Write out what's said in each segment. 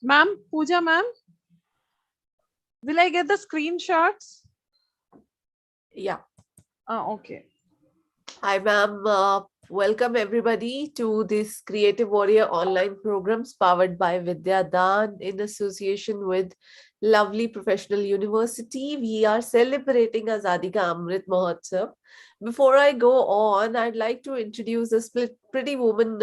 Ma'am, Pooja ma'am, will I get the screenshots? Yeah. Okay. Hi, ma'am. Welcome everybody to this Creative Warrior online programs powered by Vidyadaan in association with lovely professional university. We are celebrating Azadi Ka Amrit Mahotsav. Before I go on, I'd like to introduce a pretty woman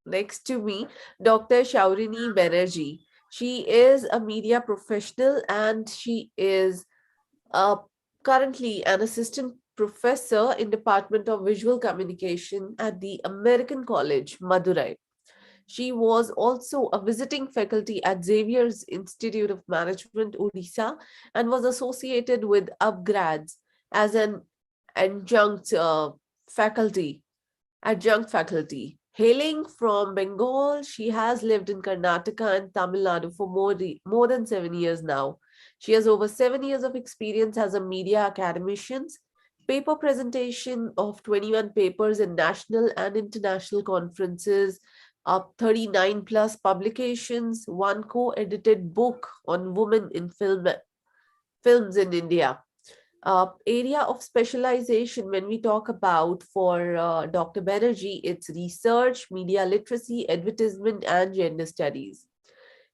next to me, Dr. Shourini Banerjee. She is a media professional and she is uh, currently an assistant professor in Department of Visual Communication at the American College, Madurai. She was also a visiting faculty at Xaviers Institute of Management, Odisha, and was associated with upgrads as an adjunct faculty adjunct faculty. Hailing from Bengal, she has lived in Karnataka and Tamilnadu for more than 7 years now. She has over 7 years of experience as a media academician, paper presentation of 21 papers in national and international conferences, 39 plus publications, one co-edited book on women in films in India. Area of specialization when we talk about for Dr. Banerjee, it's research, media literacy, advertisement, and gender studies.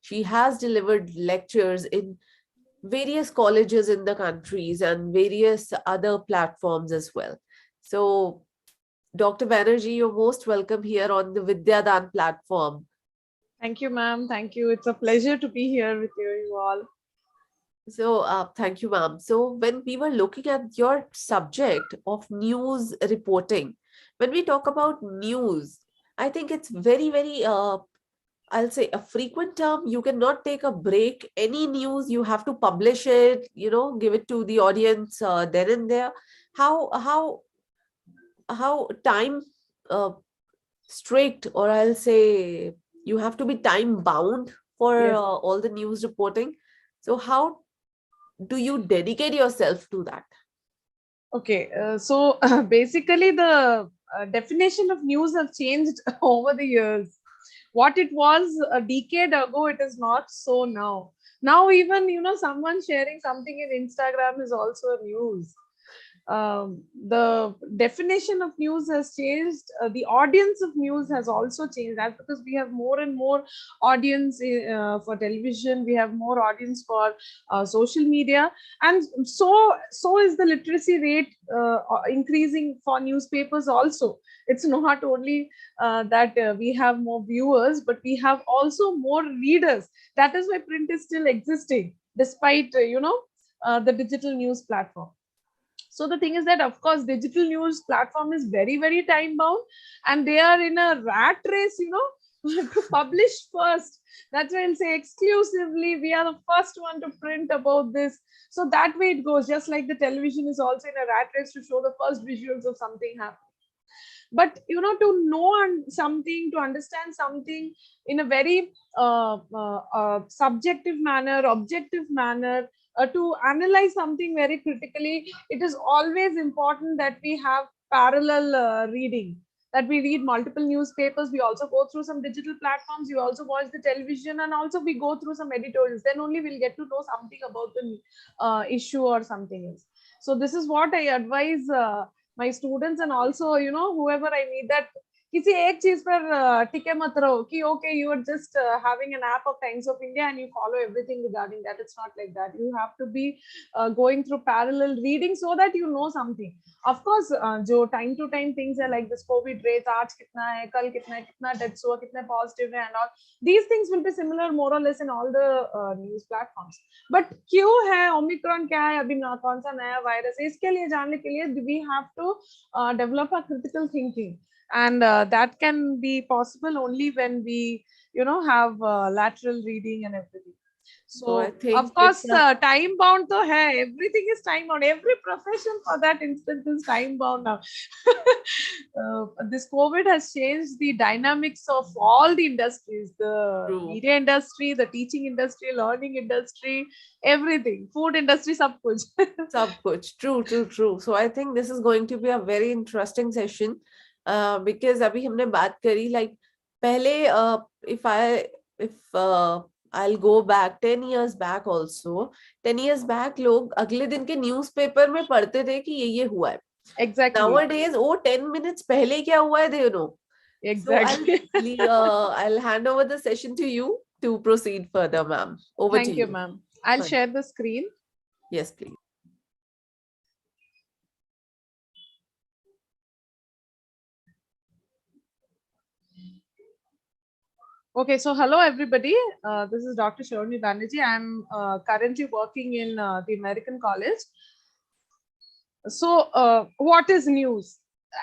She has delivered lectures in various colleges in the countries and various other platforms as well. So, Dr. Banerjee, you're most welcome here on the Vidyadaan platform. Thank you, ma'am. Thank you. It's a pleasure to be here with you all. So, thank you, ma'am. So, when we were looking at your subject of news reporting, when we talk about news, I think it's very, I'll say a frequent term. You cannot take a break. Any news, you have to publish it, give it to the audience then and there. How, how time uh, strict, or I'll say you have to be time bound for Yes. all the news reporting. So, how do you dedicate yourself to that? Okay. So basically, the definition of news have changed over the years. What it was a decade ago, it is not so now. Now, even someone sharing something in Instagram is also a news. The definition of news has changed. The audience of news has also changed. That's because we have more and more audience for television. We have more audience for social media, and so is the literacy rate increasing for newspapers also. It's not only that we have more viewers, but we have also more readers. That is why print is still existing despite the digital news platform. So the thing is that, of course, digital news platform is very time bound, and they are in a rat race, to publish first. That's why I'll say exclusively we are the first one to print about this. So that way it goes, just like the television is also in a rat race to show the first visuals of something happening. But to know something, to understand something in a very subjective manner, objective manner, to analyze something very critically, it is always important that we have parallel reading, that we read multiple newspapers, we also go through some digital platforms, we also watch the television, and also we go through some editorials. Then only we'll get to know something about the issue or something else. So this is what I advise my students, and also whoever I meet, that किसी एक चीज पर टिके मत रहो कि okay, you are just having an app of Times of India and you follow everything regarding that. It's not like that. You have to be going through parallel reading so that you know something. Of course, जो time to time things are like this COVID rates, आज कितना है, कल कितना deaths हुआ, कितने positive है, and all these things will be similar more or less in all the news platforms. But क्यों है ओमिक्रॉन, क्या है अभी, कौन सा नया वायरस है, इसके लिए जानने के लिए we have to develop a critical thinking, and that can be possible only when we have lateral reading and everything. So So I of think course time bound to hai, everything is time bound, every profession for that instance is time bound now. This COVID has changed the dynamics of all the industries, the true. media industry, the teaching industry, learning industry, everything, food industry, sab kuch. Sab kuch. True. So I think this is going to be a very interesting session because अभी हमने बात करी like पहले if I'll go back 10 years back also. 10 years back लोग अगले दिन के newspaper में पढ़ते थे कि ये हुआ है. Exactly. Nowadays, 10 minutes पहले क्या हुआ है, they know. So Exactly. I'll hand over the session to you to proceed further, ma'am. Over to Thank you, you. ma'am. I'll Fine. share the screen. Yes, please. Okay, so hello everybody. This is Dr. Shourini Banerjee. I'm currently working in the American College. So, what is news?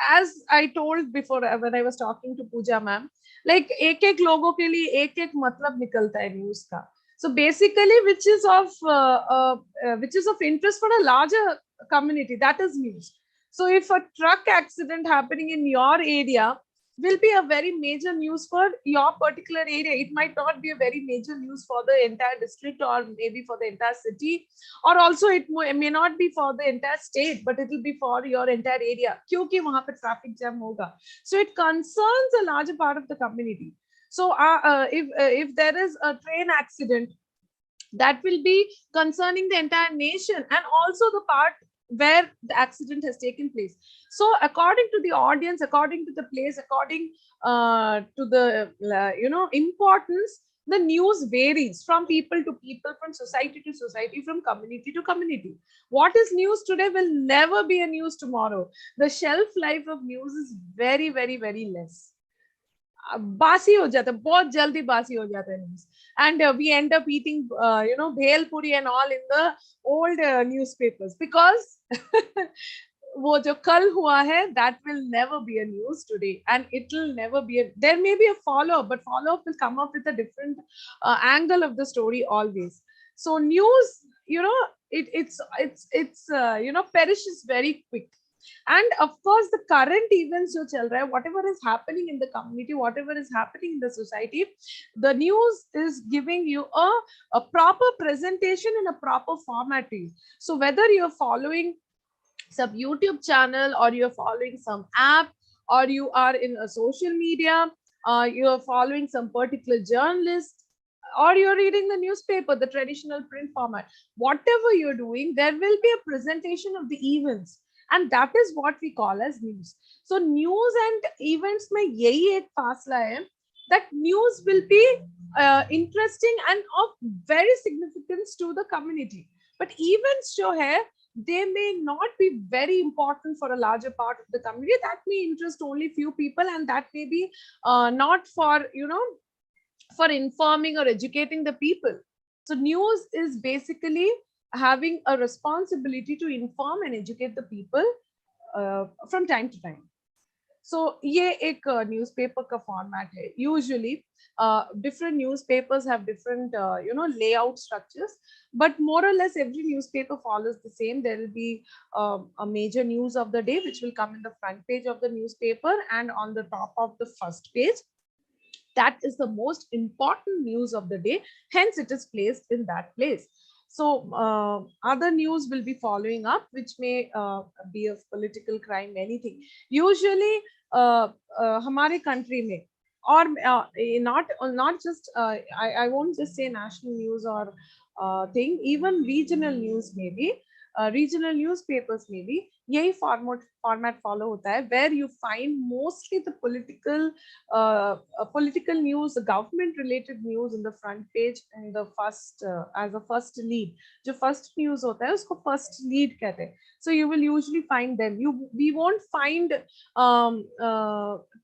As I told before when I was talking to Pooja ma'am, like एक लोगों के लिए एक मतलब निकलता है news का. So basically, which is of interest for a larger community, that is news. So if a truck accident happening in your area will be a very major news for your particular area, it might not be a very major news for the entire district or maybe for the entire city, or also it may not be for the entire state, but it will be for your entire area क्योंकि वहां पे traffic jam होगा. So it concerns a larger part of the community. So if there is a train accident, that will be concerning the entire nation and also the part where the accident has taken place. So according to the audience, according to the place, according to the importance, the news varies from people to people, from society to society, from community to community. What is news today will never be a news tomorrow. The shelf life of news is very, very, very less. बासी हो जाता है, बहुत जल्दी बासी हो जाता है news. And we end up eating bhel puri and all in the old newspapers because वो जो कल हुआ है, that will never be a news today, and it will never be there may be a follow-up, but follow-up will come up with a different angle of the story always. So news, it's perishes very quick. And of course the current events jo chal raha hai, whatever is happening in the community, whatever is happening in the society, the news is giving you a proper presentation in a proper format to you. So whether you're following some YouTube channel, or you're following some app, or you are in a social media, you're following some particular journalist, or you're reading the newspaper, the traditional print format, whatever you're doing, there will be a presentation of the events, and that is what we call as news. So news and events mein yahi ek fasla hai, that news will be interesting and of very significance to the community, but events jo hai, they may not be very important for a larger part of the community. That may interest only few people, and that may be not for for informing or educating the people. So news is basically having a responsibility to inform and educate the people from time to time. So ये एक newspaper का format है. Usually different newspapers have different layout structures, but more or less every newspaper follows the same. There will be a major news of the day which will come in the front page of the newspaper and on the top of the first page. That is the most important news of the day, hence it is placed in that place. So other news will be following up, which may be of political crime, anything. Usually hamare country mein, or not just I won't just say national news or thing, even regional news maybe, regional newspapers maybe यही format follow होता है, where you find mostly the political news, the government related news in the front page and the first as a first lead. जो first news होता है उसको first lead कहते हैं. So you will usually find them. We won't find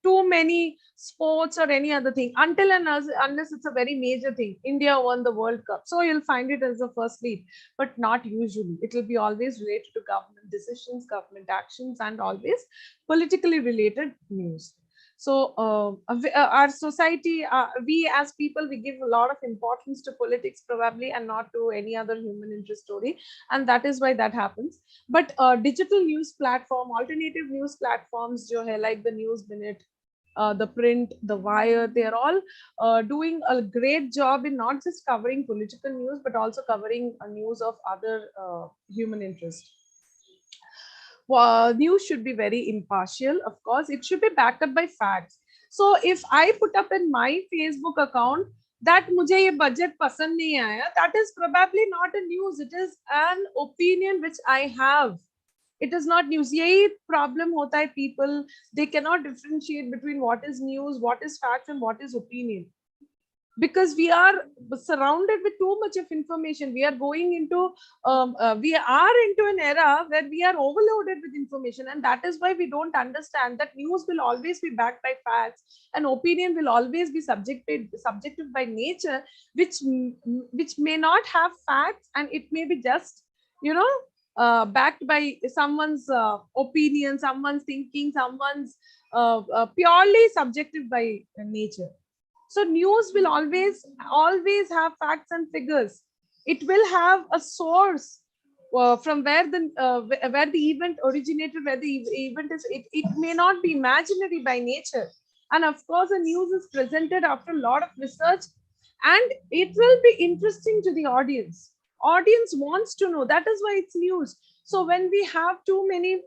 too many sports or any other thing until and unless it's a very major thing. India won the World Cup, so you'll find it as the first lead, but not usually. It will be always related to government decisions, government actions, and always politically related news. So our society, we as people, we give a lot of importance to politics probably, and not to any other human interest story, and that is why that happens. But digital news platform, alternative news platforms jo hai, like the News Minute, the print, the wire, they're all doing a great job in not just covering political news, but also covering news of other human interest. News should be very impartial, of course. It should be backed up by facts. So if I put up in my Facebook account that मुझे ये budget पसंद नहीं आया, that is probably not a news. It is an opinion which I have. It is not news. यही problem होता है, people they cannot differentiate between what is news, what is facts, and what is opinion, because we are surrounded with too much of information. We are going into we are into an era where we are overloaded with information, and that is why we don't understand that news will always be backed by facts, and opinion will always be subjective by nature, which may not have facts, and it may be just, you know, backed by someone's opinion, someone's thinking, someone's purely subjective by nature. So news will always have facts and figures. It will have a source from where the event originated, where the event is. It may not be imaginary by nature, and of course, the news is presented after a lot of research, and it will be interesting to the audience. Audience wants to know. That is why it's news. So when we have too many,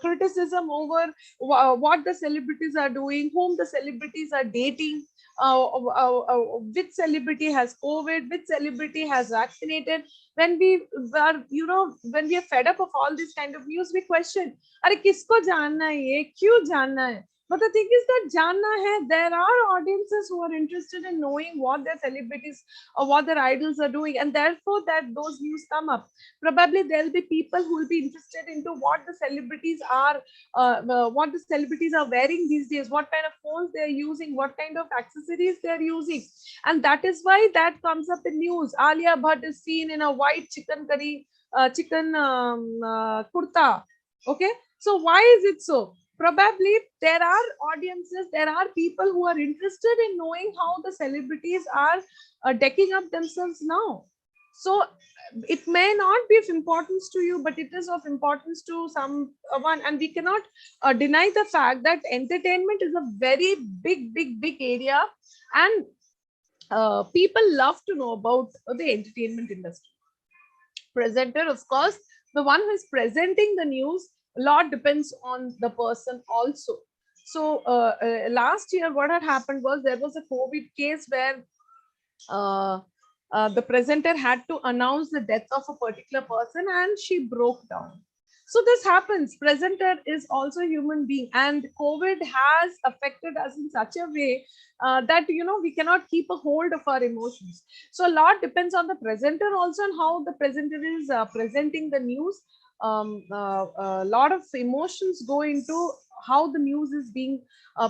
criticism over what the celebrities are doing, whom the celebrities are dating, which celebrity has COVID, which celebrity has vaccinated. When we are, when we are fed up of all this kind of news, we question, "Are kisko janna hai ye? Kyun janna hai?" But the thing is that janna hai, there are audiences who are interested in knowing what their celebrities or what their idols are doing, and therefore that those news come up. Probably there will be people who will be interested into what the celebrities are, what the celebrities are wearing these days, what kind of phones they are using, what kind of accessories they are using, and that is why that comes up in news. Alia Bhatt is seen in a white chicken curry, chicken kurta. Okay, so why is it so? Probably there are audiences, there are people who are interested in knowing how the celebrities are decking up themselves now. So it may not be of importance to you, but it is of importance to someone, and we cannot deny the fact that entertainment is a very big area, and people love to know about the entertainment industry. Presenter, of course, the one who is presenting the news, a lot depends on the person also. So last year what had happened was, there was a COVID case where the presenter had to announce the death of a particular person, and she broke down. So this happens. Presenter is also a human being, and COVID has affected us in such a way that we cannot keep a hold of our emotions. So a lot depends on the presenter also, and how the presenter is presenting the news. A lot of emotions go into how the news is being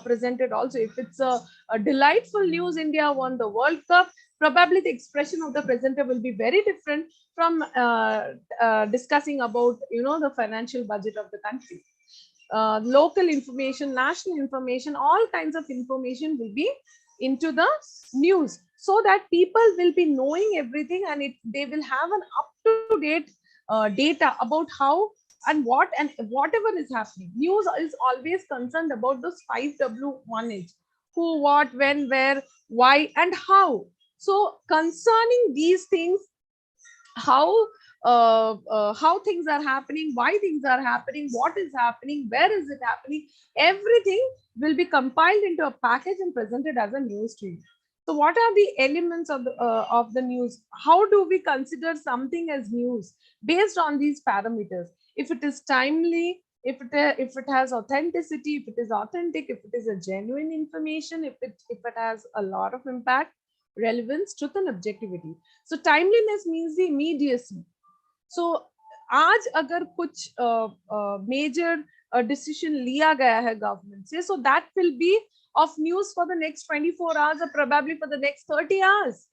presented also. If it's a delightful news, India won the World Cup, probably the expression of the presenter will be very different from discussing about the financial budget of the country. Local information, national information, all kinds of information will be into the news, so that people will be knowing everything, and they will have an up-to-date data about how and what and whatever is happening. News is always concerned about those 5W1H: who, what, when, where, why, and how. So concerning these things, how things are happening, why things are happening, what is happening, where is it happening, everything will be compiled into a package and presented as a news to you. So what are the elements of the news? How do we consider something as news based on these parameters? If it is timely, if it has authenticity, if it is authentic, if it is a genuine information, if it has a lot of impact, relevance, truth, and objectivity. So timeliness means the immediacy. So आज अगर कुछ major decision लिया गया है government से, so that will be of news for the next 24 hours, or probably for the next 30 hours,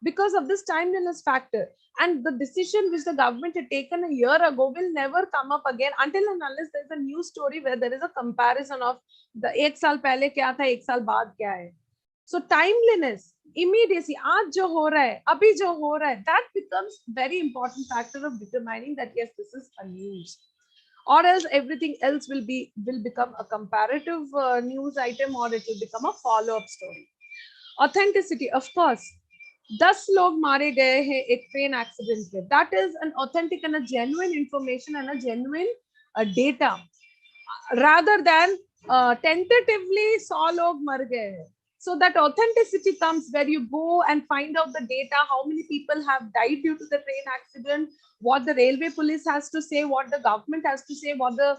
because of this timeliness factor. And the decision which the government had taken a year ago will never come up again until and unless there's a news story where there is a comparison of the एक साल पहले क्या था, एक साल बाद क्या है. So timeliness, immediacy, आज जो हो रहा है, अभी जो हो रहा है, that becomes very important factor of determining that yes, this is a news. Or else everything else will become a comparative news item, or it will become a follow-up story. Authenticity, of course. 10 लोग मारे गए हैं एक train accident में. That is an authentic and a genuine information and a genuine data, rather than tentatively 100 लोग मर गए हैं. So that authenticity comes where you go and find out the data, how many people have died due to the train accident, what the railway police has to say, what the government has to say, what the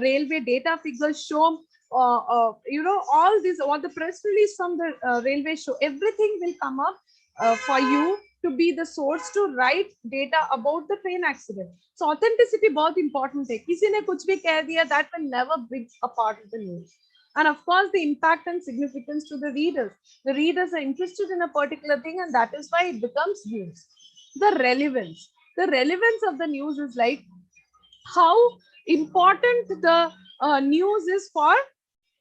railway data figures show, all this, what the press release from the railway show, everything will come up for you to be the source to write data about the train accident. So authenticity बहुत important है. किसी ने कुछ भी कह दिया, that will never be a part of the news. And of course, the impact and significance to the readers. The readers are interested in a particular thing, and that is why it becomes news. The relevance. The relevance of the news is like how important the news is for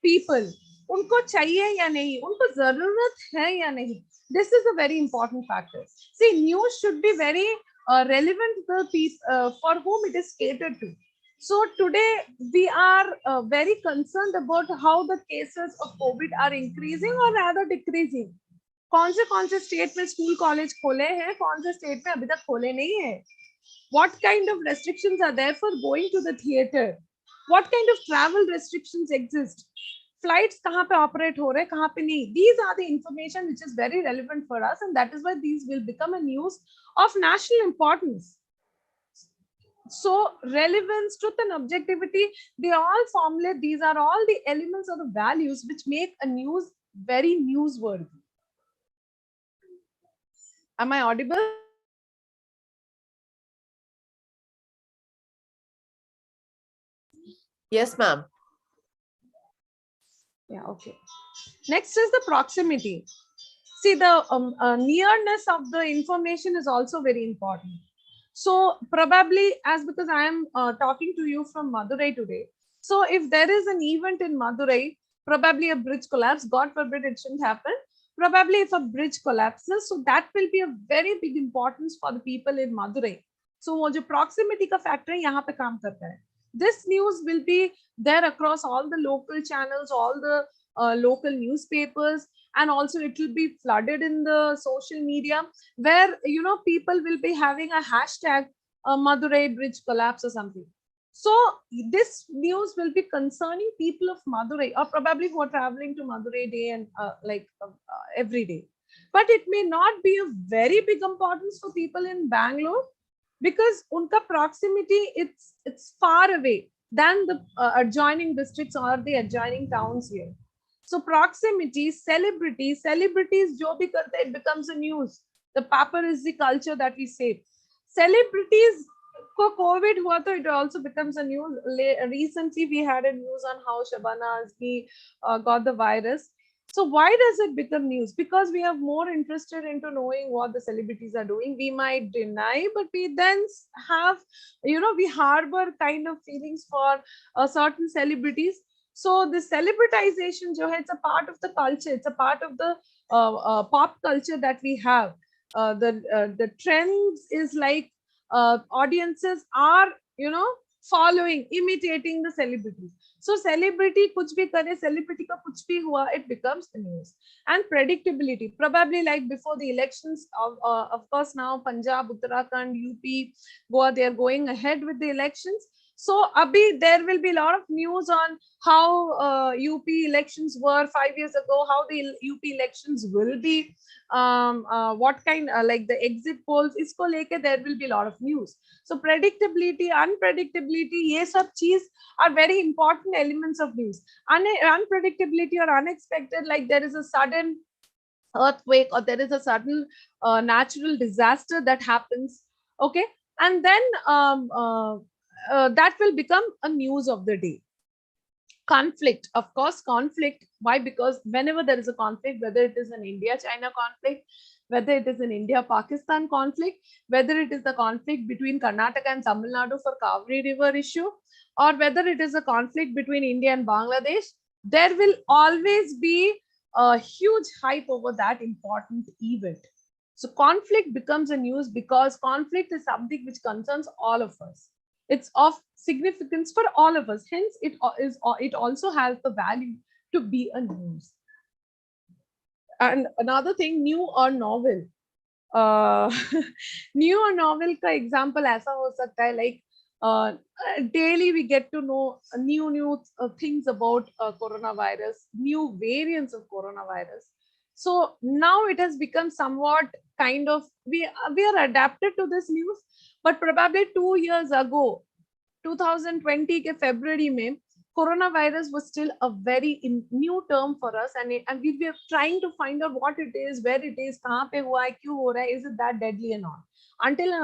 people. उनको चाहिए या नहीं, उनको जरूरत है या नहीं. This is a very important factor. See, news should be very relevant to the people for whom it is catered to. So today we are very concerned about how the cases of COVID are increasing or rather decreasing. कौन से state में school college खोले हैं, कौन से state में अभी तक खोले नहीं है. What kind of restrictions are there for going to the theater? What kind of travel restrictions exist? Flights kahan pe operate ho rahe, kahan pe nahi? These are the information which is very relevant for us, and that is why these will become a news of national importance. So relevance, truth and objectivity, they all formulate, these are all the elements or the values which make a news very newsworthy. Am I audible? Yes, ma'am. Yeah, okay. Next is the proximity. See, the nearness of the information is also very important. So probably, as because I am talking to you from Madurai today, so if there is an event in Madurai, probably a bridge collapse, God forbid it shouldn't happen. Probably if a bridge collapses, so that will be a very big importance for the people in Madurai. So वो जो proximity का factor है यहाँ पे काम करता है. This news will be there across all the local channels, all the local newspapers, and also it will be flooded in the social media where people will be having a hashtag Madurai bridge collapse or something. So this news will be concerning people of Madurai, or probably who are traveling to Madurai day and every day. But it may not be of very big importance for people in Bangalore, because unka proximity, it's far away than the adjoining districts or the adjoining towns here. So proximity, celebrities jo bhi karte, it becomes a news. The paper is the culture that we say. Celebrities ko COVID hua to it also becomes a news. Recently we had a news on how Shabana Azmi got the virus. So why does it become news? Because we are more interested into knowing what the celebrities are doing. We might deny, but we then have, we harbor kind of feelings for certain celebrities. So the celebritization, it's a part of the culture. It's a part of the pop culture that we have. The trends is like audiences are, following, imitating the celebrities. So celebrity kuch bhi kare, celebrity ka kuch bhi hua, it becomes the news. And predictability, probably like before the elections, of course now Punjab, Uttarakhand, UP, Goa, they are going ahead with the elections. So abhi there will be a lot of news on how UP elections were 5 years ago, how the UP elections will be, what kind, like the exit polls, isko leke there will be a lot of news. So predictability, unpredictability, ye sab cheez are very important elements of news. Unpredictability or unexpected, like there is a sudden earthquake or there is a sudden natural disaster that happens, okay, and then that will become a news of the day. Conflict, of course, conflict. Why? Because whenever there is a conflict, whether it is an India-China conflict, whether it is an India-Pakistan conflict, whether it is the conflict between Karnataka and Tamilnadu for Kaveri River issue, or whether it is a conflict between India and Bangladesh, there will always be a huge hype over that important event. So conflict becomes a news because conflict is something which concerns all of us. It's of significance for all of us. Hence, it also has the value to be a news. And another thing, new or novel. New or novel का example ऐसा हो सकता है, like Daily we get to know new things about coronavirus, new variants of coronavirus. So now it has become somewhat kind of, we are adapted to this news. But probably 2 years ago, 2020 के February में, coronavirus was still a very new term for us, and we were trying to find out what it is, where it is, कहाँ पे हुआ है, क्यों हो रहा है, is it that deadly and all. Until and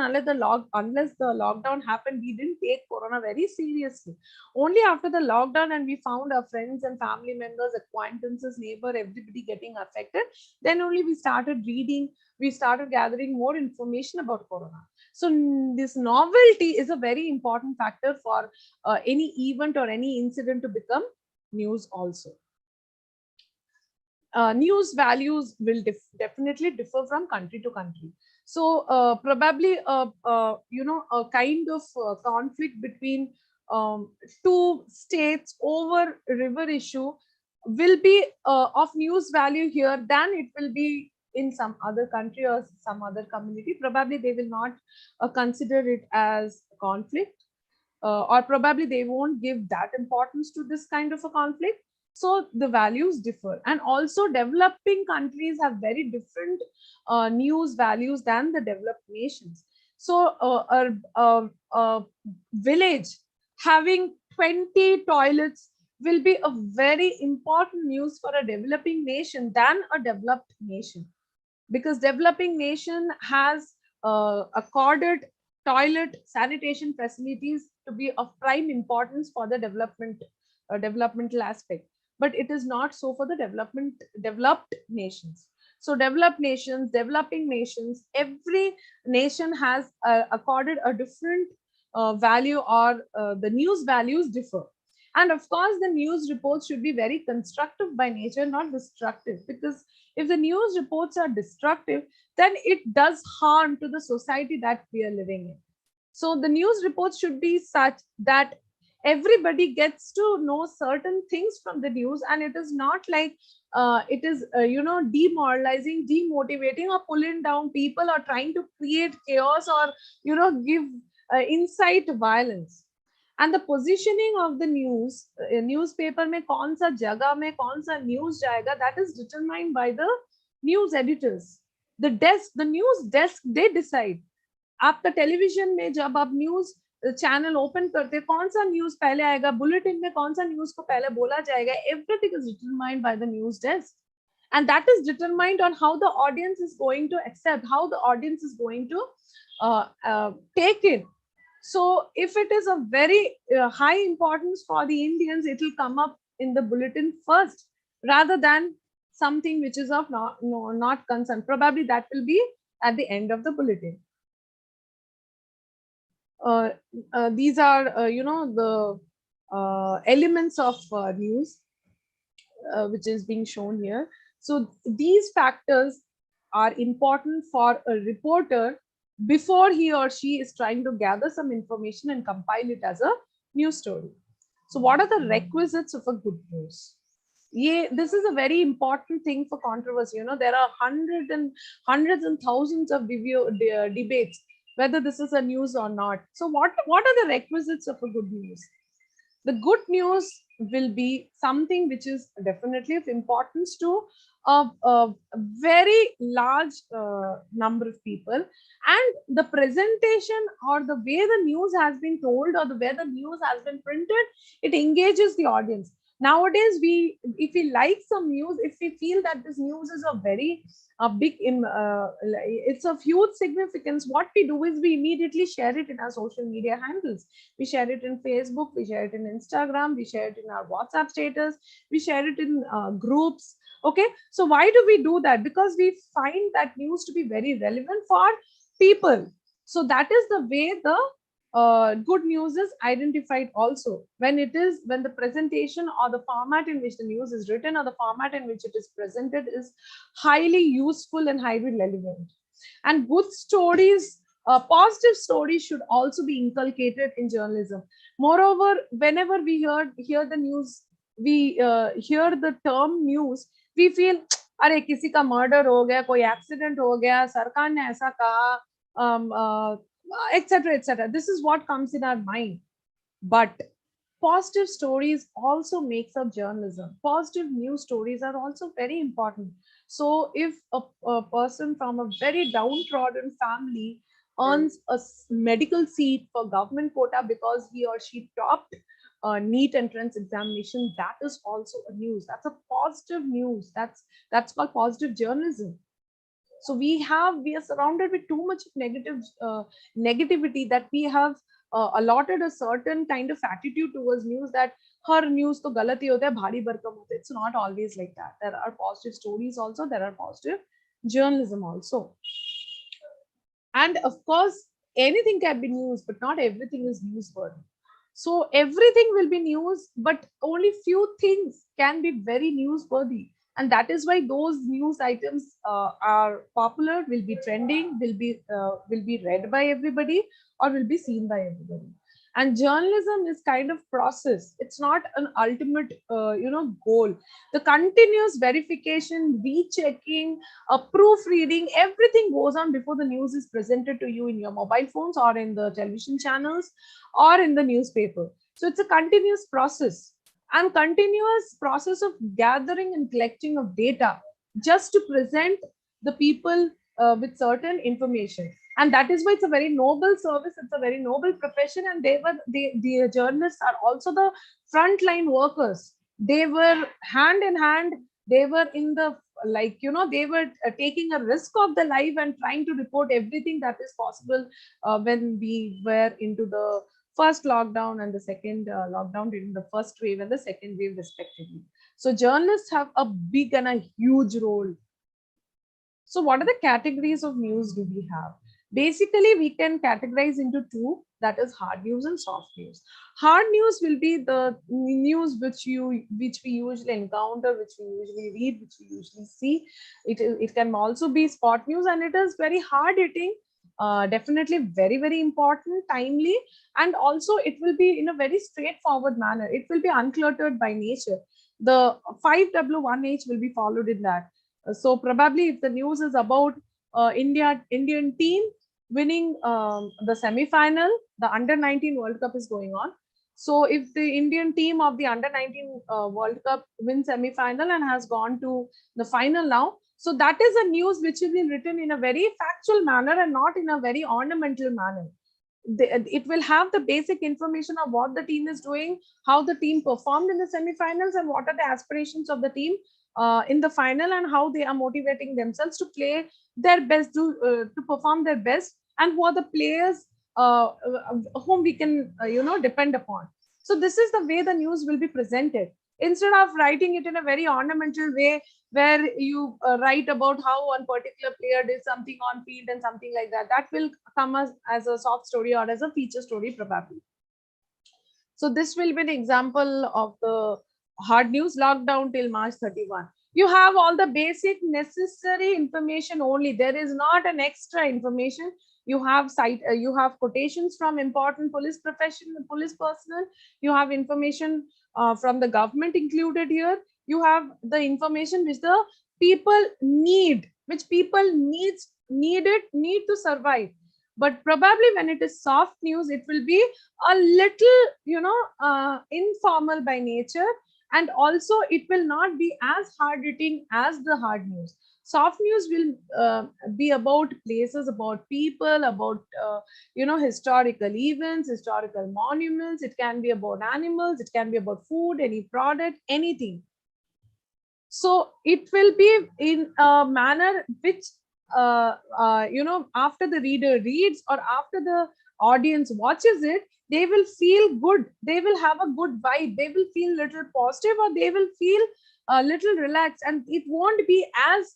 unless the lockdown happened, we didn't take corona very seriously. Only after the lockdown, and we found our friends and family members, acquaintances, neighbor, everybody getting affected, then only we started reading, we started gathering more information about corona. So this novelty is a very important factor for any event or any incident to become news also. News values will definitely differ from country to country. So probably a kind of conflict between two states over river issue will be of news value here than it will be in some other country or some other community. Probably they will not consider it as a conflict, or probably they won't give that importance to this kind of a conflict. So the values differ, and also developing countries have very different news values than the developed nations. So a village having 20 toilets will be a very important news for a developing nation than a developed nation, because developing nation has accorded toilet sanitation facilities to be of prime importance for the developmental aspect, but it is not so for the developed nations. So developed nations, developing nations, every nation has accorded a different value, or the news values differ. And of course the news reports should be very constructive by nature, not destructive, because if the news reports are destructive, then it does harm to the society that we are living in. So the news reports should be such that everybody gets to know certain things from the news, and it is not like it is demoralizing, demotivating, or pulling down people, or trying to create chaos, or give incite violence. And the positioning of the news, newspaper में कौन सा जगह में कौन सा news जाएगा, that is determined by the news editors. The desk, the news desk, they decide. आपका television में जब आप न्यूज चैनल ओपन करते हैं, कौन सा न्यूज पहले आएगा, बुलेटिन में कौन सा न्यूज को पहले बोला जाएगा, everything is determined by the news desk, and that is determined on how the audience is going to accept, how the audience is going to take it. So if it is a very high importance for the Indians, it will come up in the bulletin first, rather than something which is of not concern. Probably that will be at the end of the bulletin. These are the elements of news which is being shown here. So these factors are important for a reporter before he or she is trying to gather some information and compile it as a news story. So what are the requisites of a good news? Yeah, this is a very important thing for controversy. There are hundreds and thousands of debates whether this is a news or not. So what are the requisites of a good news? The good news will be something which is definitely of importance to a very large number of people, and the presentation or the way the news has been told, or the way the news has been printed, it engages the audience. Nowadays, if we like some news, if we feel that this news is a very big, it's of huge significance, what we do is we immediately share it in our social media handles. We share it in Facebook, we share it in Instagram, we share it in our WhatsApp status, we share it in groups. Okay, so why do we do that? Because we find that news to be very relevant for people. So that is the way the good news is identified also. When the presentation or the format in which the news is written, or the format in which it is presented, is highly useful and highly relevant. And good stories, positive stories, should also be inculcated in journalism. Moreover, whenever we hear the news, we hear the term news, we feel अरे किसी का murder हो गया, कोई accident हो गया, सरकार ने ऐसा कहा, etc., etc. This is what comes in our mind. But positive stories also makes up journalism. Positive news stories are also very important. So if a person from a very downtrodden family earns a medical seat for government quota because he or she topped NEET entrance examination, that is also a news. That's a positive news. That's called positive journalism. So we are surrounded with too much negativity, that we have allotted a certain kind of attitude towards news, that her news to galat hi hota hai, bhari barkam hota hai. It's not always like that. There are positive stories also, there are positive journalism also. And of course, anything can be news, but not everything is newsworthy. So everything will be news, but only few things can be very newsworthy. And that is why those news items are popular, will be trending, will be read by everybody, or will be seen by everybody. And journalism is kind of process. It's not an ultimate goal. The continuous verification, rechecking, proofreading, everything goes on before the news is presented to you in your mobile phones or in the television channels or in the newspaper. So it's a continuous process, and continuous process of gathering and collecting of data just to present the people with certain information. And that is why it's a very noble service, it's a very noble profession. And the journalists are also the frontline workers. They were hand in hand, they were in the, they were taking a risk of the life and trying to report everything that is possible when we were into the first lockdown and the second lockdown, during the first wave and the second wave respectively. So journalists have a big and a huge role. So what are the categories of news do we have? Basically, we can categorize into two, that is hard news and soft news. Hard news will be the news which we usually encounter, which we usually read, which we usually see. It can also be spot news, and it is very hard hitting, definitely very, very important, timely, and also it will be in a very straightforward manner. It will be uncluttered by nature. The 5W1H will be followed in that. So probably if the news is about Indian team winning the semi-final, the under 19 World Cup is going on. So if the Indian team of the under 19 World Cup wins semi-final and has gone to the final now, so that is a news which has been written in a very factual manner and not in a very ornamental manner. It will have the basic information of what the team is doing, how the team performed in the semi-finals, and what are the aspirations of the team in the final, and how they are motivating themselves to play their best, to perform their best, and who are the players whom we can depend upon. So this is the way the news will be presented, instead of writing it in a very ornamental way, where you write about how one particular player did something on field and something like that. That will come as a soft story or as a feature story probably. So this will be an example of the hard news. Lockdown till March 31. You have all the basic necessary information only. There is not an extra information. You have quotations from important police personnel. You have information from the government included here. You have the information which the people need, which people need to survive. But probably when it is soft news, it will be a little informal by nature, and also it will not be as hard hitting as the hard news. Soft news will be about places, about people, about historical events, historical monuments. It can be about animals, it can be about food, any product, anything. So it will be in a manner which after the reader reads or after the audience watches it, they will feel good, they will have a good vibe, they will feel little positive, or they will feel a little relaxed, and it won't be as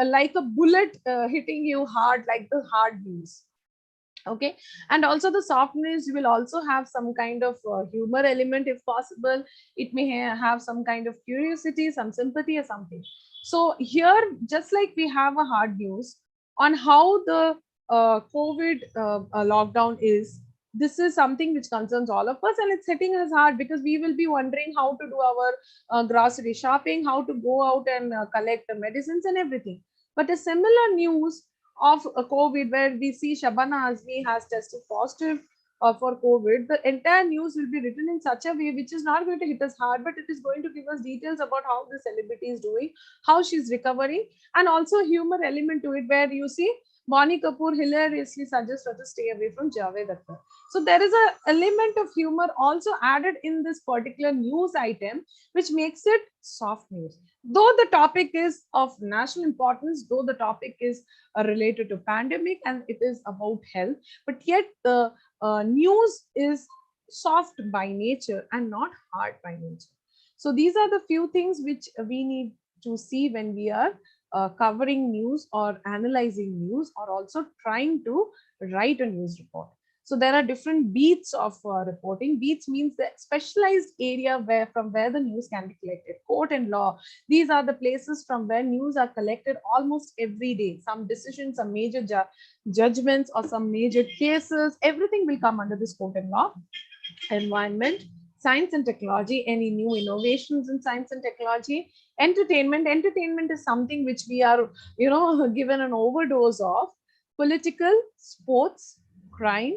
like a bullet hitting you hard like the hard news. Okay. And also the soft news will also have some kind of humor element if possible. It may have some kind of curiosity, some sympathy or something. So here, just like we have a hard news on how the COVID lockdown is, this is something which concerns all of us, and it's hitting us hard because we will be wondering how to do our grocery shopping, how to go out and collect the medicines and everything. But a similar news of COVID, where we see Shabana Azmi has tested positive for COVID, the entire news will be written in such a way which is not going to hit us hard, but it is going to give us details about how the celebrity is doing, how she's recovering, and also humor element to it, where you see Bonnie Kapoor hilariously suggests her to stay away from Javed Akhtar. So there is an element of humor also added in this particular news item, which makes it soft news. Though the topic is of national importance, though the topic is related to pandemic and it is about health, but yet the news is soft by nature and not hard by nature. So these are the few things which we need to see when we are covering news or analyzing news or also trying to write a news report. So there are different beats of reporting. Beats means the specialized area where the news can be collected. Court and law, these are the places from where news are collected almost every day. Some decisions, some major judgments or some major cases, everything will come under this court and law. Environment, science and technology, any new innovations in science and technology. Entertainment is something which we are, given an overdose of. Political, sports, crime,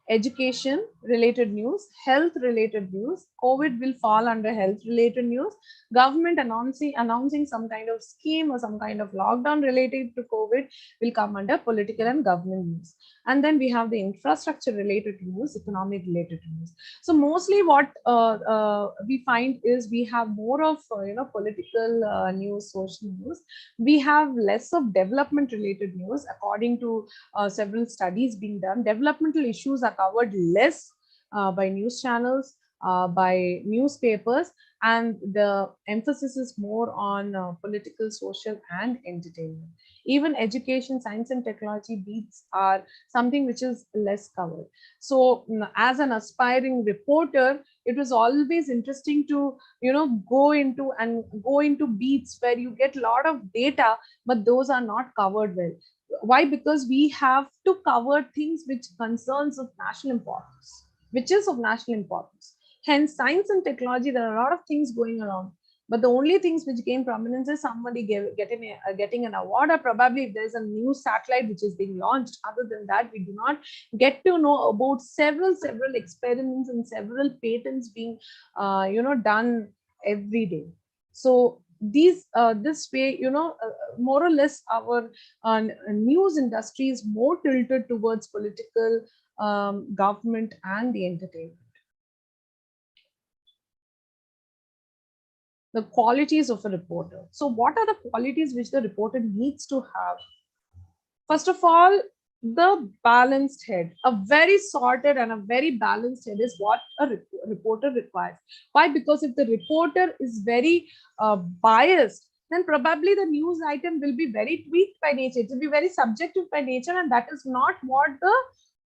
education related news, health related news. COVID will fall under health related news. Government announcing some kind of scheme or some kind of lockdown related to COVID will come under political and government news. And then we have the infrastructure related news, economic related news. So mostly what we find is we have more of political news, social news. We have less of development related news. According to several studies being done, developmental issues are covered less by news channels, by newspapers, and the emphasis is more on political, social, and entertainment. Even education, science, and technology beats are something which is less covered. So, as an aspiring reporter, it was always interesting to go into beats where you get a lot of data, but those are not covered well. Why? Because we have to cover things which concerns of national importance, which is of national importance. Hence, science and technology, there are a lot of things going around, but the only things which gain prominence is somebody getting an award, or probably if there's a new satellite which is being launched. Other than that, we do not get to know about several experiments and several patents being done every day. So this way, more or less our news industry is more tilted towards political, government, and the entertainment. The qualities of a reporter. So what are the qualities which the reporter needs to have? First of all, the balanced head. A very sorted and a very balanced head is what a reporter requires. Why? Because if the reporter is very biased, then probably the news item will be very tweaked by nature. It will be very subjective by nature, and that is not what the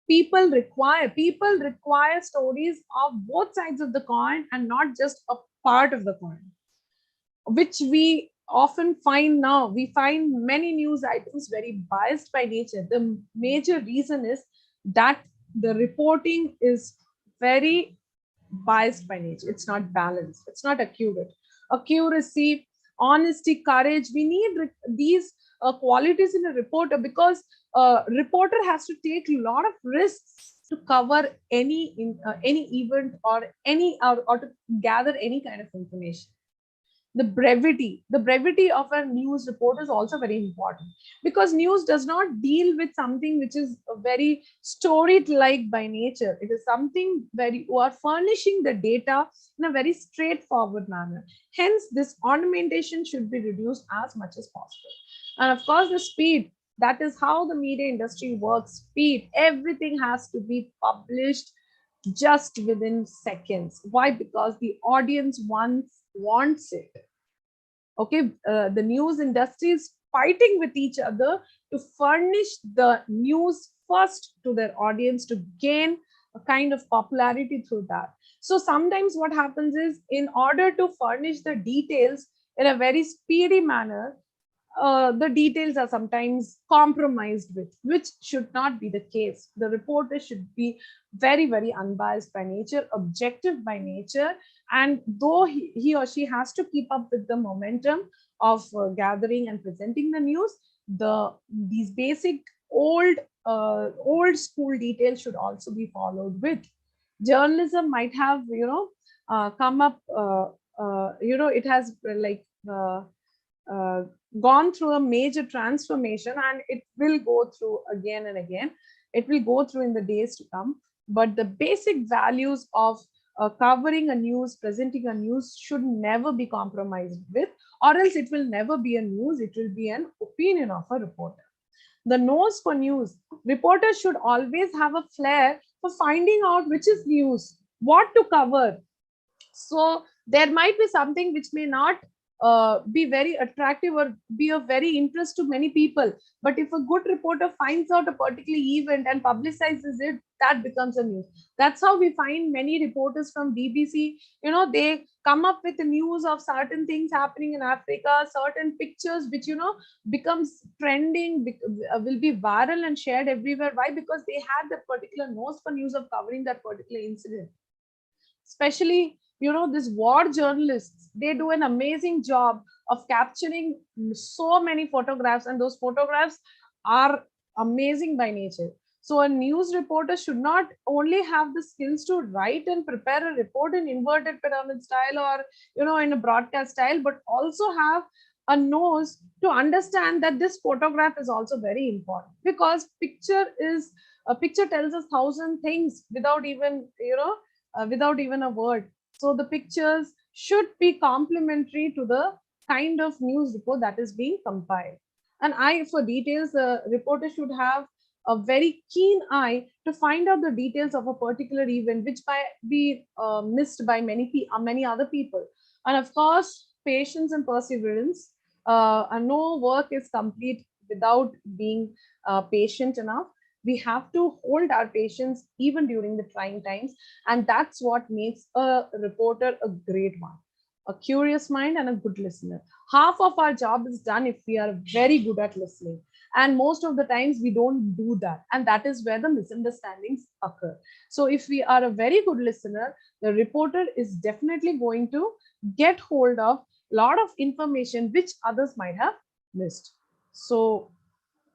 people require. People require stories of both sides of the coin and not just a part of the coin, which we often find now. We find many news items very biased by nature. The major reason is that the reporting is very biased by nature. It's not balanced. It's not accurate. Accuracy, honesty, courage. We need these qualities in a reporter, because a reporter has to take a lot of risks to cover any event or to gather any kind of information. The brevity of a news report is also very important, because news does not deal with something which is very storied like by nature. It is something where you are furnishing the data in a very straightforward manner. Hence, this ornamentation should be reduced as much as possible. And of course, the speed. That is how the media industry works. Speed. Everything has to be published just within seconds. Why? Because the audience wants it. Okay, the news industry is fighting with each other to furnish the news first to their audience, to gain a kind of popularity through that. So sometimes what happens is, in order to furnish the details in a very speedy manner, the details are sometimes compromised with, which should not be the case. The reporter should be very unbiased by nature, objective by nature, and though he or she has to keep up with the momentum of gathering and presenting the news, these basic old school details should also be followed with. Journalism might have come up, it has uh, gone through a major transformation, and it will go through again and again. It will go through in the days to come. But the basic values of covering a news, presenting a news, should never be compromised with, or else it will never be a news. It will be an opinion of a reporter. The nose for news. Reporters should always have a flair for finding out which is news, what to cover. So there might be something which may not be very attractive or be of very interest to many people, but if a good reporter finds out a particular event and publicizes it, that becomes a news. That's how we find many reporters from BBC, they come up with the news of certain things happening in Africa, certain pictures which becomes trending, will be viral and shared everywhere. Why? Because they had that particular nose for news of covering that particular incident. Especially these war journalists, they do an amazing job of capturing so many photographs, and those photographs are amazing by nature. So a news reporter should not only have the skills to write and prepare a report in inverted pyramid style or in a broadcast style, but also have a nose to understand that this photograph is also very important, because a picture tells us thousand things without even without even a word. So the pictures should be complementary to the kind of news report that is being compiled. And for details, the reporter should have a very keen eye to find out the details of a particular event, which might be missed by many other people. And of course, patience and perseverance. And no work is complete without being patient enough. We have to hold our patience even during the trying times, and that's what makes a reporter a great one: a curious mind and a good listener. Half of our job is done if we are very good at listening, and most of the times we don't do that, and that is where the misunderstandings occur. So if we are a very good listener, the reporter is definitely going to get hold of a lot of information which others might have missed. So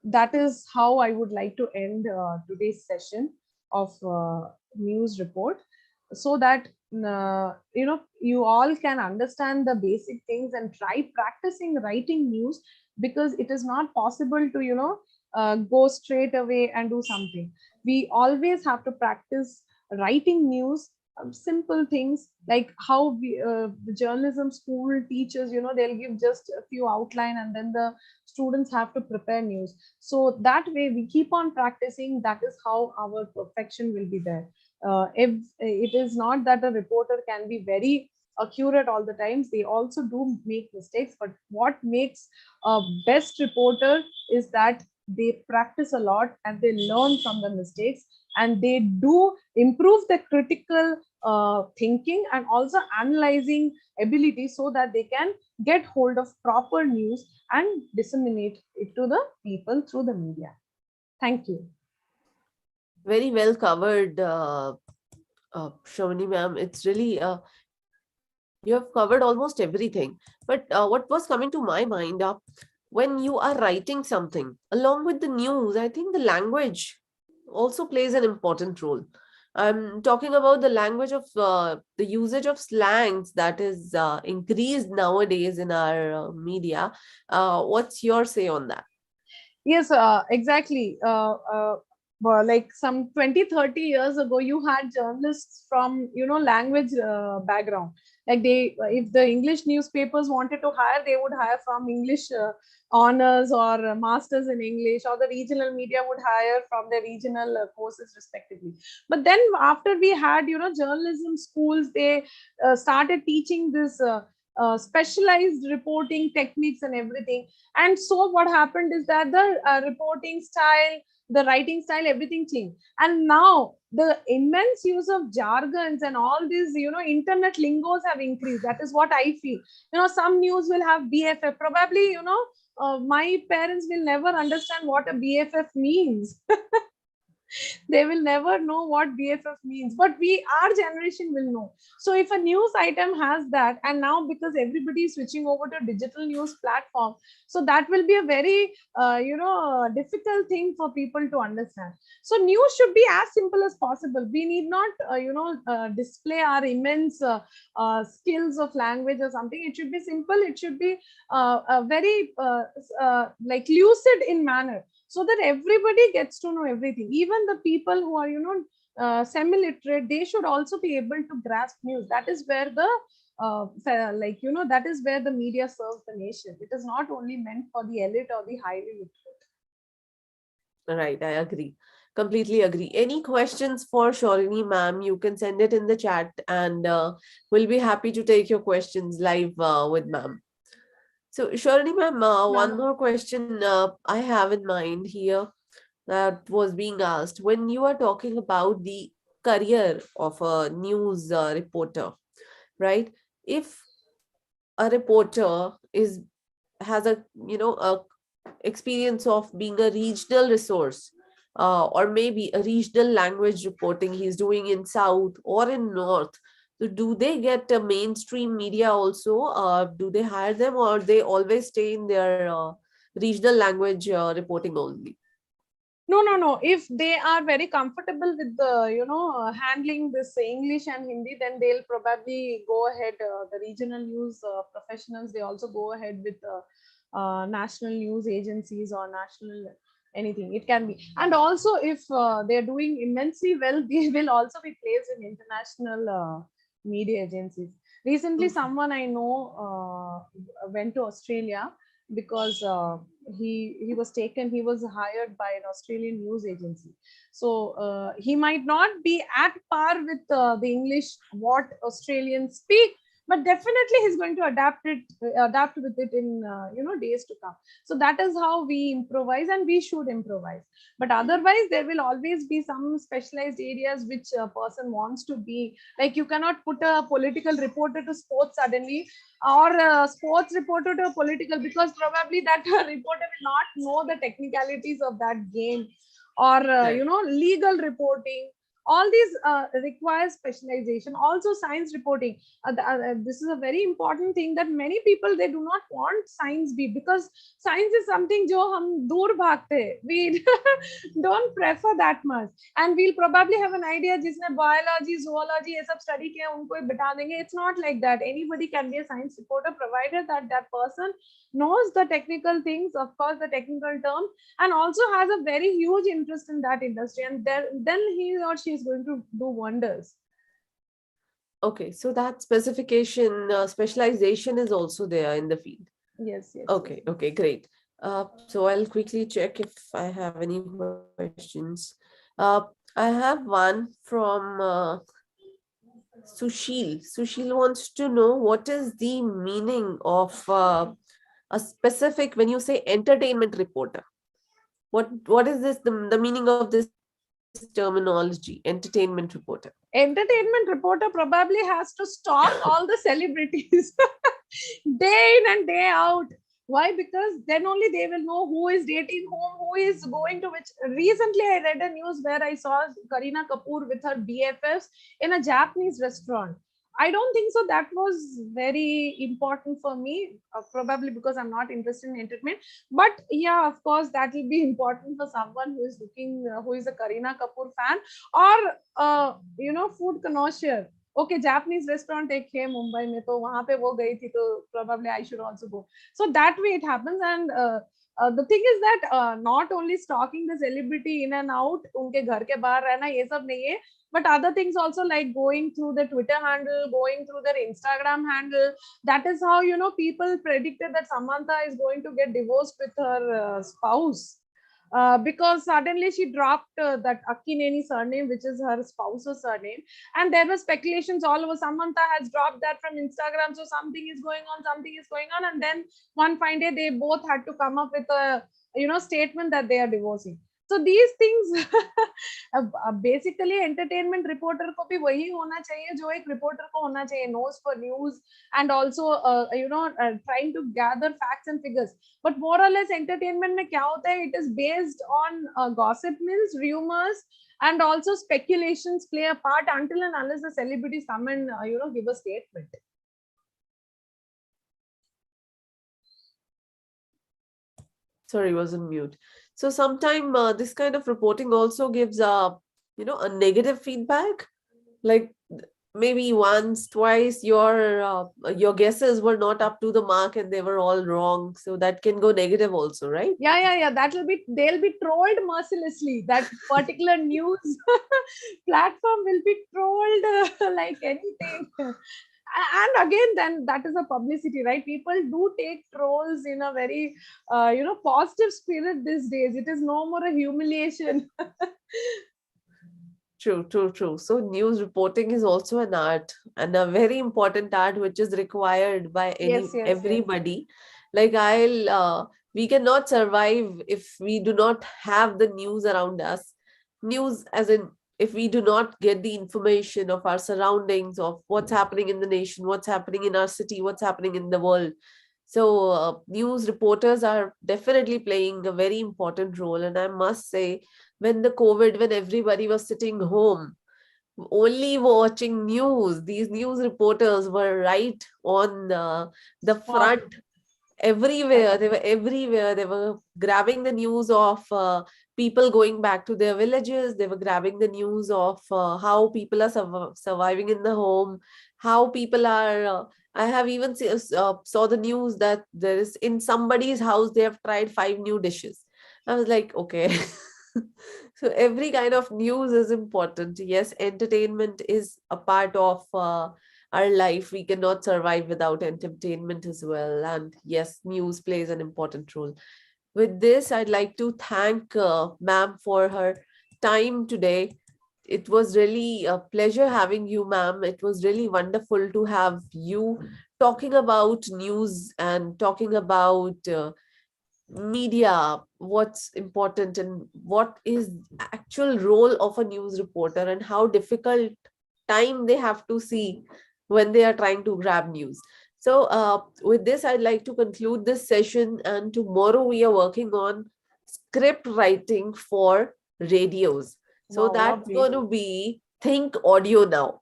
that is how I would like to end today's session of news report, so that you all can understand the basic things and try practicing writing news, because it is not possible to go straight away and do something. We always have to practice writing news, simple things like how the journalism school teachers, they'll give just a few outline, and then the students have to prepare news. So that way we keep on practicing. That is how our perfection will be there. If it is not that a reporter can be very accurate all the times, they also do make mistakes, but what makes a best reporter is that they practice a lot and they learn from the mistakes, and they do improve the critical thinking and also analyzing ability, so that they can get hold of proper news and disseminate it to the people through the media. Thank you. Very well covered, Shourini ma'am. It's really, you have covered almost everything. But what was coming to my mind, when you are writing something, along with the news, I think the language also plays an important role. I'm talking about the language of the usage of slangs that is increased nowadays in our media. What's your say on that? Yes, exactly. Well, like some 20-30 years ago, you had journalists from language background. Like if the English newspapers wanted to hire, they would hire from English honors or masters in English, or the regional media would hire from their regional courses respectively. But then after we had journalism schools, they started teaching this specialized reporting techniques and everything. And so what happened is that the reporting style, the writing style, everything changed. And now the immense use of jargons and all these internet lingos have increased. That is what I feel. Some news will have BFF, probably my parents will never understand what a BFF means. They will never know what BFF means, but our generation will know. So if a news item has that, and now because everybody is switching over to digital news platform, so that will be a very difficult thing for people to understand. So news should be as simple as possible. We need not display our immense skills of language or something. It should be simple. It should be very like lucid in manner, so that everybody gets to know everything. Even the people who are semi-literate, they should also be able to grasp news. That is where the that is where the media serves the nation. It is not only meant for the elite or the highly literate. Right, I agree. Completely agree. Any questions for Shourini ma'am, you can send it in the chat, and we'll be happy to take your questions live with ma'am. So Shourini ma'am, one more question I have in mind here that was being asked. When you are talking about the career of a news reporter, right? If a reporter has a experience of being a regional resource, or maybe a regional language reporting he's doing in south or in north, so do they get a mainstream media also? Do they hire them, or they always stay in their regional language reporting only? No. If they are very comfortable with the handling this English and Hindi, then they'll probably go ahead. The regional news professionals, they also go ahead with national news agencies or national anything. It can be. And also, if they're doing immensely well, they will also be placed in international media agencies. Recently, Okay. someone I know went to Australia because he was taken. He was hired by an Australian news agency. So he might not be at par with the English what Australians speak, but definitely he's going to adapt with it in days to come. So that is how we improvise, and we should improvise. But otherwise, there will always be some specialized areas which a person wants to be. Like, you cannot put a political reporter to sports suddenly, or a sports reporter to a political, because probably that reporter will not know the technicalities of that game, or Right. legal reporting. All these require specialization. Also science reporting, this is a very important thing, that many people, they do not want science be, because science is something jo hum dur bhagte hain. We don't prefer that much, and we'll probably have an idea जिसने biology, zoology ये सब study किया उनको ही बिठा देंगे. It's not like that. Anybody can be a science reporter, provided that that person knows the technical things, of course, the technical terms, and also has a very huge interest in that industry, and then he or she is going to do wonders. Okay, so that specification, specialization is also there in the field. Yes. Okay, okay, great. So I'll quickly check if I have any questions. I have one from Sushil. Sushil wants to know what is the meaning of a specific, when you say entertainment reporter, what is this, the meaning of this terminology, entertainment reporter? Entertainment reporter probably has to stalk all the celebrities day in and day out. Why? Because then only they will know who is dating whom, who is going to which. Recently, I read a news where I saw Kareena Kapoor with her BFFs in a Japanese restaurant. I don't think so. That was very important for me, probably because I'm not interested in entertainment. But yeah, of course, that will be important for someone who is looking, who is a Kareena Kapoor fan, or food connoisseur. Okay, Japanese restaurant एक है मुंबई में, तो वहां पे वो गई थी, तो probably I should also go. So that way it happens. And the thing is that not only stalking the celebrity in and out, उनके घर के बाहर रहना, ये सब नहीं है, but other things also, like going through the Twitter handle, going through their Instagram handle. That is how people predicted that Samantha is going to get divorced with her spouse, because suddenly she dropped that Akineni surname, which is her spouse's surname, and there were speculations all over. Samantha has dropped that from Instagram, so something is going on, and then one fine day they both had to come up with a statement that they are divorcing. So these things basically entertainment reporter को भी वही होना चाहिए जो एक reporter को होना चाहिए, knows for news and also trying to gather facts and figures. But more or less entertainment में क्या होता है, it is based on gossip mills, rumors, and also speculations play a part until and unless the celebrities come and give a statement. Sorry, I was on mute. So sometimes this kind of reporting also gives a negative feedback, like maybe once, twice your guesses were not up to the mark and they were all wrong. So that can go negative also, right? Yeah. They'll be trolled mercilessly. That particular news platform will be trolled like anything. And again, then that is a publicity, right? People do take trolls in a very positive spirit these days. It is no more a humiliation. True. So news reporting is also an art, and a very important art which is required by everybody. Like we cannot survive if we do not have the news around us. News as in, if we do not get the information of our surroundings, of what's happening in the nation, what's happening in our city, what's happening in the world. So news reporters are definitely playing a very important role. And I must say, when everybody was sitting home, only watching news, these news reporters were right on the front. Everywhere, they were everywhere. They were grabbing the news of people going back to their villages. They were grabbing the news of how people are surviving in the home, how people are. I have even saw the news that there is in somebody's house, they have tried 5 new dishes. I was like, okay. So every kind of news is important. Yes, entertainment is a part of our life. We cannot survive without entertainment as well. And yes, news plays an important role. With this, I'd like to thank ma'am for her time today. It was really a pleasure having you, ma'am. It was really wonderful to have you talking about news and talking about media, what's important and what is actual role of a news reporter and how difficult time they have to see when they are trying to grab news. So with this, I'd like to conclude this session, and tomorrow we are working on script writing for radios. So that's going to be Think Audio now.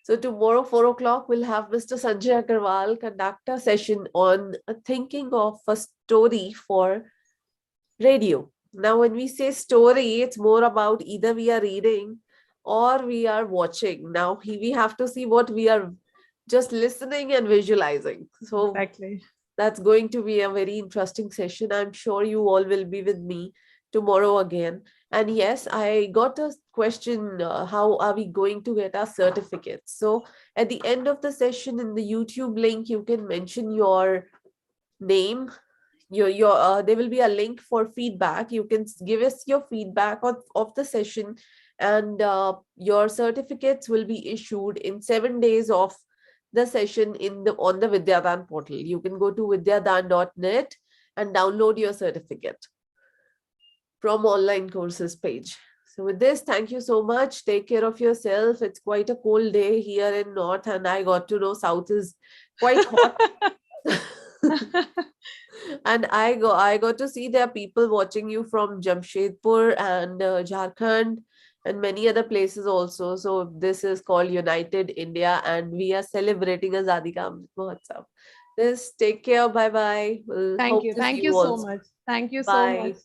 So tomorrow, 4 o'clock, we'll have Mr. Sanjay Agarwal conduct a session on thinking of a story for radio. Now, when we say story, it's more about either we are reading or we are watching. Now, we have to see what we are just listening and visualizing. So that's going to be a very interesting session. I'm sure you all will be with me tomorrow again. And yes, I got a question, how are we going to get our certificates? So at the end of the session in the YouTube link, you can mention your name. There will be a link for feedback. You can give us your feedback of the session, and your certificates will be issued in 7 days of the session on the Vidyadaan portal. You can go to vidyadaan.net and download your certificate from online courses page. So with this, thank you so much. Take care of yourself. It's quite a cold day here in North, and I got to know South is quite hot. And I got to see there are people watching you from Jamshedpur and Jharkhand and many other places also. So this is called United India, and we are celebrating Azadi Ka Amrit Mahotsav. Take care. Bye bye. Thank you. Thank you so much. Thank you so much.